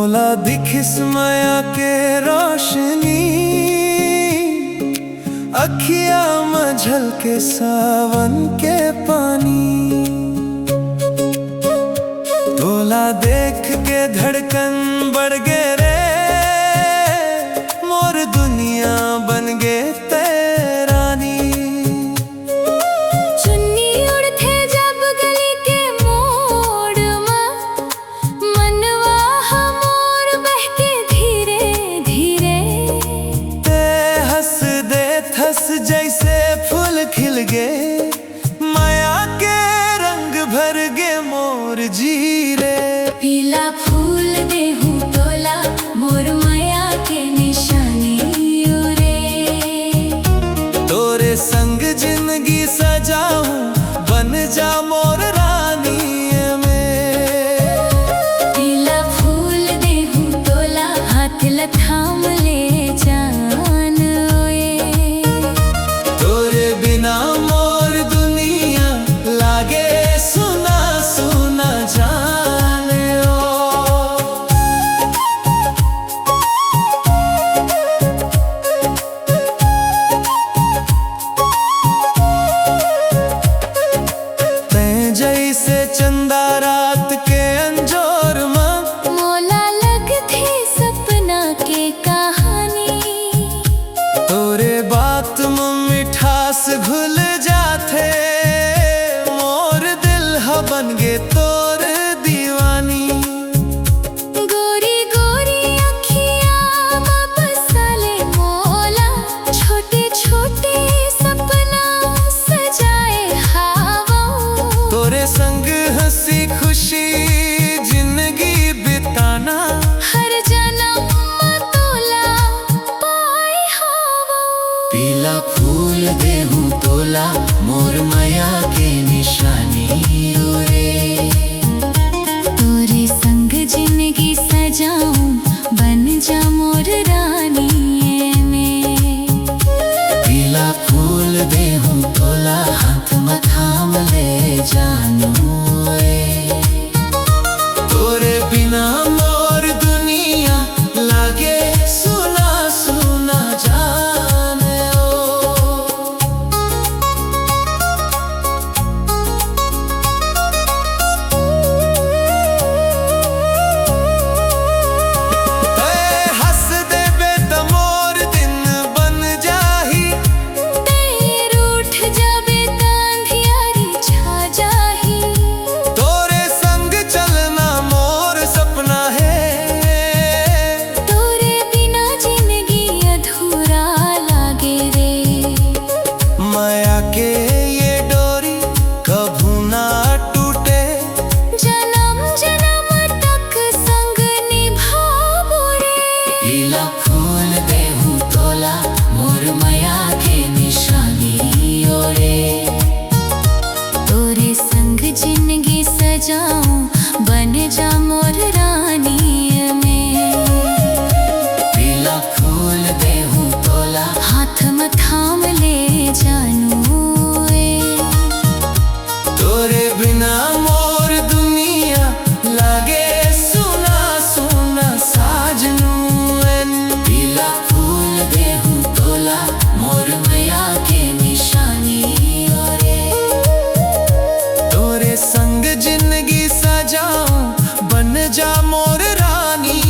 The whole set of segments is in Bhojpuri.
मोला दिखिस माया के रोशनी, अखिया मझल के सावन के पानी। तोला देख के धड़कन बढ़ गे रे, मोर दुनिया बन गे तेरानी। चुन्नी उड़थे जब गली के मोड़ में, मनवा हमोर बहके धीरे धीरे। ते हंस दे थस जैसे फूल खिल गे, माया के रंग भर गे मोर जीरे। पीला फूल देहूं तोला, मोर माया के निशानी रे। तोरे संग जिंदगी सजाऊं, बन जा मोर रानी में। पीला फूल देहूं तोला, हाथ लथाम ले जान ओए। तोरे बिना मोर दुनिया लागे सुना सुना जाने ओ। तैं जैसे चंदा रात के अंजोर में, मोला लगथे सपना के कहानी। तोरे बात में मिठास घुल जाथे, मोर दिल ह बन गे तोर दीवानी। गोरी गोरी अखियाँ बसाले मोला, छोटे छोटे सपना सजाए हवा। तोरे संग हंसी खुशी जिंदगी बिताना, हर जन्म तोला पाए हवा। पीला फूल देहूं तोला, मोर माया के निशानी रे। तोरे संग जिंदगी सजाऊं, बन जा मोर रानी में। पीला फूल देहूं तोला, हाथ में थाम ले जानू ए। तोरे बिना मोर दुनिया लागे सुना सुना जाने ओ। हंस देबे त मोर दिन बन जाही, तेर उठ जाबे त अंधियारी छा जाही। तोरे संग चलना मोर सपना है। तोरे बिना जिंदगी अधूरा लागे रे। माया के ये डोरी कभू ना टूटे, जन्म जन्म तक संग निभाबो रे। पीला फूल देहूं तोला, मोर माया के निशानी ओरे। तोरे संग जिंदगी सजाऊं, बन जा मोर रानी में। पीला फूल देहूं तोला, हाथ में थाम ले जानू ए। तोरे बिना मोर दुनिया लागे सुना सुना साजनू एन। पीला फूल देहूं तोला, मोर माया के निशानी ओरे। तोरे संग जिंदगी सजाऊं, बन जा मोर रानी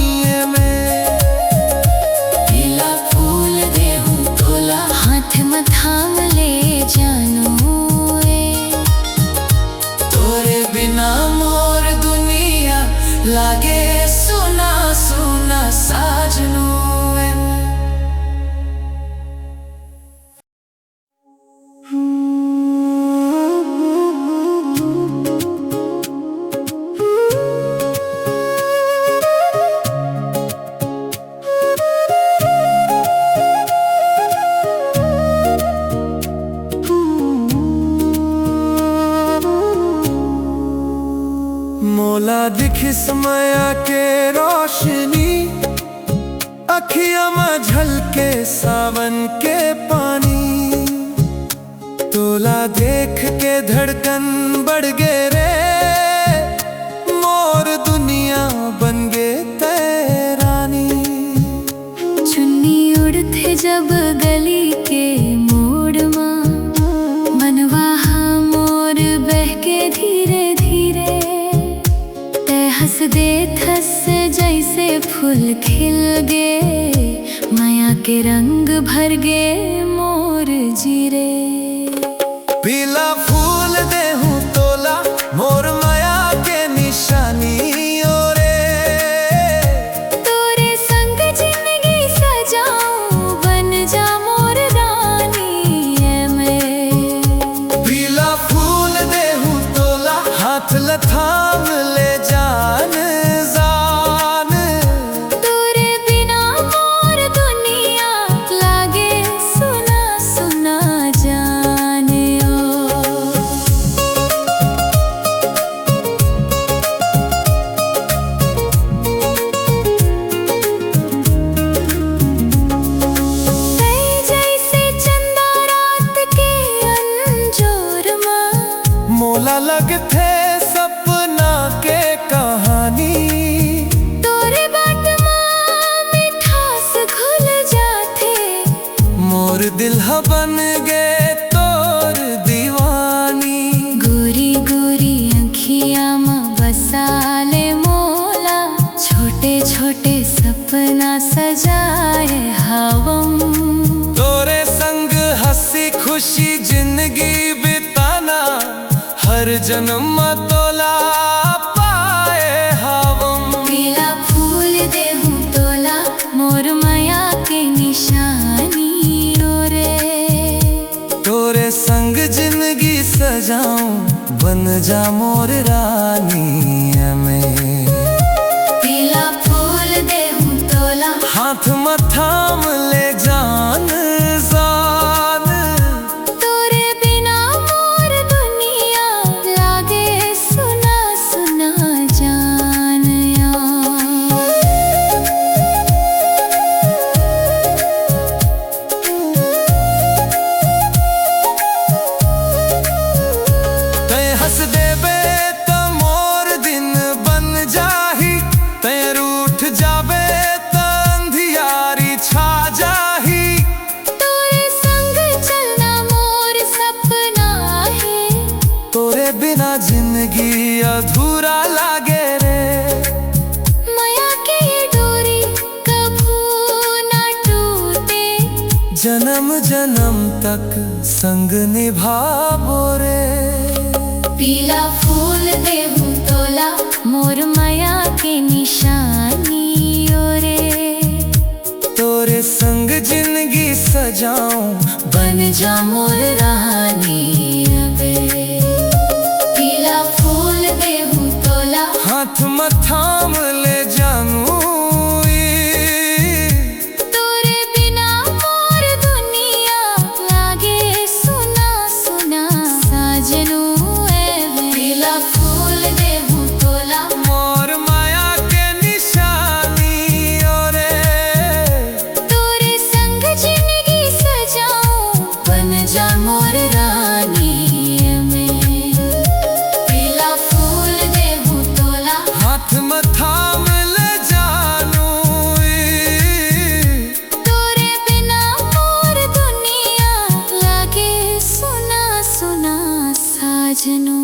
में। पीला फूल देहूं तोला, हाथ में थाम ले जानू ए। तोरे बिना मोर दुनिया लागे सुना सुना साजनू एन। मोला दिखिस माया के रोशनी, अखिया मझल के सावन के पानी। तोला देख के धड़कन बढ़ गे रे, मोर दुनिया बन गे तेरानी। हंस दे थस जैसे फूल खिल गे, माया के रंग भर गे मोर जीरे। पीला फूल देहूं तोला मोर माया के निशानी ओरे। तोरे संग जिंदगी सजाऊं बन जा मोर रानी ऐ मैं। पीला फूल देहूं तोला हाथ लथाम ले जान जान। तोरे बिना मोर दुनिया लागे सुना सुना जाने ओ। जैसे चंदा रात के अंजोर माँ, मोला लगथे सपना के कहानी। तोरे बाट माँ मिठास घुल जाथे, मोर दिल ह बन गे तोर दीवानी। गोरी गोरी अखियाँ माँ बसा ले मोला, छोटे छोटे सपना सजाए हवम। तोरे संग हंसी खुशी जिंदगी बिताना, हर जन्म तोला पाए हवम। पीला फूल देहूं तोला मोर माया के निशानी ओरे। तोरे संग जिंदगी सजाऊं बन जा मोर रानी ऐ मैं। पीला फूल देहूं तोला हाथ मथाम ले जान जान। तोरे बिना मोर दुनिया लागे सुना सुना जानिया। तय हंस देबे त मोर दिन बन जाही, तय रूठ जाबे त अंधियारी छा जाही। तोरे संग चलना मोर सपना है, तोरे बिना जिंदगी अधूरा लागे रे। माया के ये डोरी कभू ना टूटे, जन्म जन्म तक संग निभाबो रे। पीला फूल देहूं तोला मोर माया के निशानी ओरे। तोरे संग जिंदगी सजाऊं बन जा मोर रानी अबे। पीला फूल देहूं तोला हाथ मथाम ले जानू। तोरे बिना मोर दुनिया लागे सुना सुना साजनू ऐ मैं। पीला फूल देहूं तोला मोर माया के निशानी ओरे। तोरे संग जिंदगी सजाऊं बन जा मोर रानी ऐ मैं। पीला फूल देहूं तोला हाथ मथाम ले जानू। तोरे बिना मोर दुनिया लागे सुना सुना साजनू।